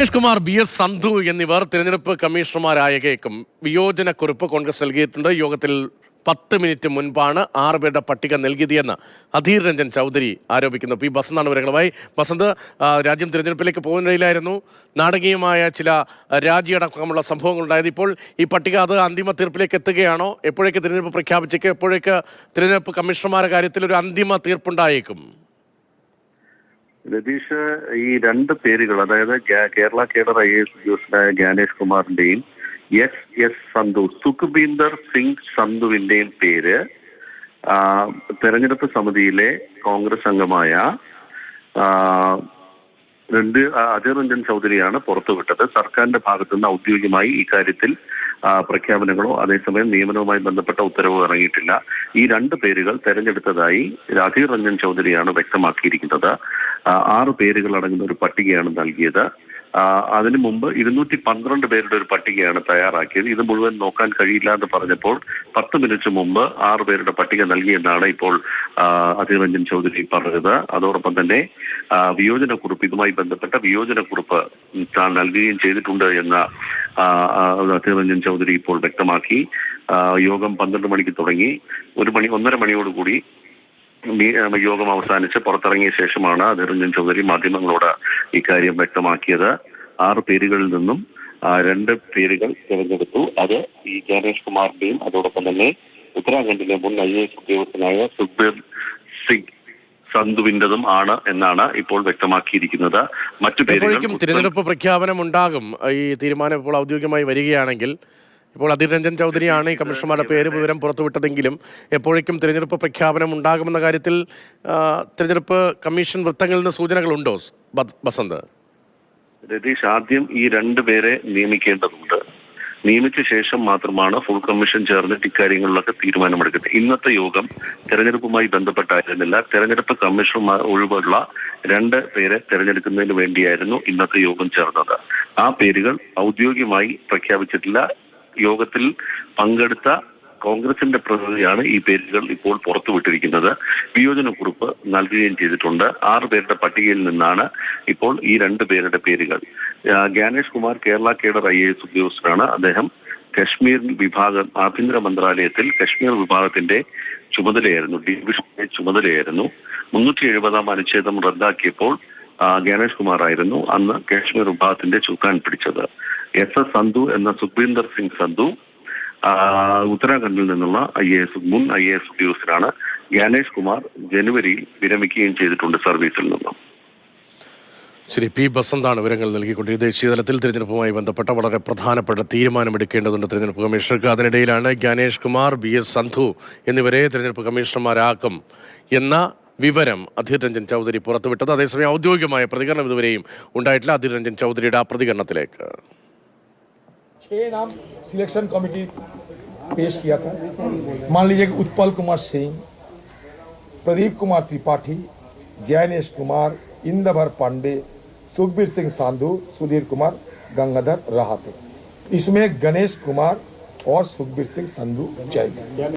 Ganesh Kumar, BS Sandhu എന്നിവർ തിരഞ്ഞെടുപ്പ് കമ്മീഷണർമാരായേക്കും വിയോജനക്കുറിപ്പ് കോൺഗ്രസ് നൽകിയിട്ടുണ്ട്. യോഗത്തിൽ 10 മിനിറ്റ് മുൻപാണ് 6 പേരുടെ പട്ടിക നൽകിയതെന്ന് അധീർ രഞ്ജൻ ചൗധരി ആരോപിക്കുന്നു. പി ബസന്താണ് വിവരങ്ങളുമായി. ബസന്ത്, രാജ്യം തിരഞ്ഞെടുപ്പിലേക്ക് പോകുന്നതിലായിരുന്നു നാടകീയമായ ചില രാജിയടക്കമുള്ള സംഭവങ്ങൾ ഉണ്ടായത്. ഇപ്പോൾ ഈ പട്ടിക അത് അന്തിമ തീർപ്പിലേക്ക് എത്തുകയാണോ? എപ്പോഴേക്ക് തിരഞ്ഞെടുപ്പ് പ്രഖ്യാപിച്ചേക്കും? എപ്പോഴേക്ക് തിരഞ്ഞെടുപ്പ് കമ്മീഷണർമാരുടെ കാര്യത്തിൽ ഒരു അന്തിമ തീർപ്പുണ്ടായേക്കും? രതീഷ്, ഈ രണ്ട് പേരുകൾ, അതായത് കേരള കേഡർ IAS ഉദ്യോഗസ്ഥനായ ഗണേഷ് കുമാറിന്റെയും S സന്ധു, സുഖ്ബീന്ദർ സിംഗ് സന്ധുവിന്റെയും പേര് തെരഞ്ഞെടുപ്പ് സമിതിയിലെ കോൺഗ്രസ് അംഗമായ അധീർ രഞ്ജൻ ചൗധരിയാണ് പുറത്തുവിട്ടത്. സർക്കാരിന്റെ ഭാഗത്തുനിന്ന് ഔദ്യോഗികമായി ഇക്കാര്യത്തിൽ പ്രഖ്യാപനങ്ങളോ അതേസമയം നിയമനവുമായി ബന്ധപ്പെട്ട ഉത്തരവോ ഇറങ്ങിയിട്ടില്ല. ഈ രണ്ട് പേരുകൾ തെരഞ്ഞെടുത്തതായി അധീർ രഞ്ജൻ ചൗധരിയാണ് വ്യക്തമാക്കിയിരിക്കുന്നത്. 6 പേരുകൾ അടങ്ങുന്ന ഒരു പട്ടികയാണ് നൽകിയത്. അതിനു മുമ്പ് 212 പേരുടെ ഒരു പട്ടികയാണ് തയ്യാറാക്കിയത്. ഇത് മുഴുവൻ നോക്കാൻ കഴിയില്ല എന്ന് പറഞ്ഞപ്പോൾ 10 മിനിറ്റ് മുമ്പ് 6 പേരുടെ പട്ടിക നൽകിയെന്നാണ് ഇപ്പോൾ അധീർ രഞ്ജൻ ചൗധരി പറഞ്ഞത്. അതോടൊപ്പം തന്നെ വിയോജനക്കുറിപ്പ്, ഇതുമായി ബന്ധപ്പെട്ട വിയോജനക്കുറിപ്പ് താൻ നൽകുകയും ചെയ്തിട്ടുണ്ട് എന്ന അധീർ രഞ്ജൻ ചൗധരി ഇപ്പോൾ വ്യക്തമാക്കി. യോഗം 12 മണിക്ക് തുടങ്ങി. 1:30 മണിയോടുകൂടി യോഗം അവസാനിച്ച് പുറത്തിറങ്ങിയ ശേഷമാണ് അധീർ രഞ്ജൻ ചൗധരി മാധ്യമങ്ങളോട് ഇക്കാര്യം വ്യക്തമാക്കിയത്. 6 പേരുകളിൽ നിന്നും 2 പേരുകൾ തിരഞ്ഞെടുത്തു. അത് ഈ ഗണേഷ് കുമാറിന്റെയും അതോടൊപ്പം തന്നെ ഉത്തരാഖണ്ഡിലെ മുൻ IAS ഉദ്യോഗസ്ഥനായ സുഖ്ബീർ സിംഗ് സന്ധുവിന്റേതും ആണ് എന്നാണ് ഇപ്പോൾ വ്യക്തമാക്കിയിരിക്കുന്നത്. മറ്റു പേരുകൾ തിരഞ്ഞെടുപ്പ് പ്രഖ്യാപനം ഉണ്ടാകും. ഈ തീരുമാനം ഇപ്പോൾ ഔദ്യോഗികമായി വരികയാണെങ്കിൽ, ഇപ്പോൾ അധീർ രഞ്ജൻ ചൗധരിയാണ് ഈ കമ്മീഷണർമാരുടെ പേര് വിവരം പുറത്തുവിട്ടതെങ്കിലും എപ്പോഴേക്കും തിരഞ്ഞെടുപ്പ് പ്രഖ്യാപനം ഉണ്ടാകുമെന്ന കാര്യത്തിൽ തിരഞ്ഞെടുപ്പ് കമ്മീഷൻ വൃത്തങ്ങളിൽ നിന്ന് സൂചനകളുണ്ടോ ബസന്ത്? രതീഷ്, ആദ്യം ഈ 2 പേരെ നിയമിക്കേണ്ടതുണ്ട്. നിയമിച്ച ശേഷം മാത്രമാണ് ഫുൾ കമ്മീഷൻ ചേർന്നിട്ട് ഇക്കാര്യങ്ങളിലൊക്കെ തീരുമാനമെടുക്കുന്നത്. ഇന്നത്തെ യോഗം തെരഞ്ഞെടുപ്പുമായി ബന്ധപ്പെട്ടായിരുന്നില്ല. തെരഞ്ഞെടുപ്പ് കമ്മീഷണർമാർ ഒഴിവുള്ള 2 പേരെ തെരഞ്ഞെടുക്കുന്നതിന് വേണ്ടിയായിരുന്നു ഇന്നത്തെ യോഗം ചേർന്നത്. ആ പേരുകൾ ഔദ്യോഗികമായി പ്രഖ്യാപിച്ചിട്ടില്ല. യോഗത്തിൽ പങ്കെടുത്ത കോൺഗ്രസിന്റെ പ്രതിനിധിയാണ് ഈ പേരുകൾ ഇപ്പോൾ പുറത്തുവിട്ടിരിക്കുന്നത്. വിയോജനക്കുറിപ്പ് നൽകുകയും ചെയ്തിട്ടുണ്ട്. 6 പേരുടെ പട്ടികയിൽ നിന്നാണ് ഇപ്പോൾ ഈ 2 പേരുടെ പേരുകൾ. ഗണേഷ് കുമാർ കേരള കേഡർ IAS ഉദ്യോഗസ്ഥനാണ്. അദ്ദേഹം കശ്മീർ വിഭാഗം, ആഭ്യന്തര മന്ത്രാലയത്തിൽ കശ്മീർ വിഭാഗത്തിന്റെ ചുമതലയായിരുന്നു, ഡിവിഷന്റെ ചുമതലയായിരുന്നു. 370 അനുച്ഛേദം റദ്ദാക്കിയപ്പോൾ ഗണേഷ് കുമാർ ആയിരുന്നു അന്ന് കശ്മീർ വിഭാഗത്തിന്റെ ചുക്കാൻ പിടിച്ചത്. S സന്ധു എന്ന സുഖ്ബീന്ദർ സിംഗ് സന്ധു ഉത്തരാഖണ്ഡിൽ നിന്നുള്ള മുൻ IAS ഉദ്യോഗസ്ഥരാണ്. ഗണേഷ് കുമാർ ജനുവരിയിൽ വിരമിക്കുകയും ചെയ്തിട്ടുണ്ട് സർവീസിൽ നിന്നും. ശരി, പി ബസന്താണ് വിവരങ്ങൾ നൽകിക്കൊണ്ട് ദേശീയ തലത്തിൽ തിരഞ്ഞെടുപ്പുമായി ബന്ധപ്പെട്ട വളരെ പ്രധാനപ്പെട്ട തീരുമാനമെടുക്കേണ്ടതുണ്ട് തിരഞ്ഞെടുപ്പ് കമ്മീഷണർക്ക്. അതിനിടയിലാണ് ഗണേഷ് കുമാർ, BS സന്ധു എന്നിവരെ തിരഞ്ഞെടുപ്പ് കമ്മീഷണർമാരാക്കും എന്ന വിവരം അധീർ രഞ്ജൻ ചൗധരി പുറത്തുവിട്ടത്. അതേസമയം ഔദ്യോഗികമായ പ്രതികരണം ഇതുവരെയും ഉണ്ടായിട്ടില്ല. അധീർ രഞ്ജൻ ചൗധരിയുടെ ആ പ്രതികരണത്തിലേക്ക്. 6 नाम सिलेक्शन कमेटी पेश किया था. मान लीजिए कि उत्पल कुमार सिंह, प्रदीप कुमार त्रिपाठी, ज्ञानेश कुमार, इंद्रभर पांडे, सुखबीर सिंह सांधु, सुधीर कुमार, गंगाधर रहाते. इसमें गणेश कुमार और सुखबीर सिंह संधू चाहिए.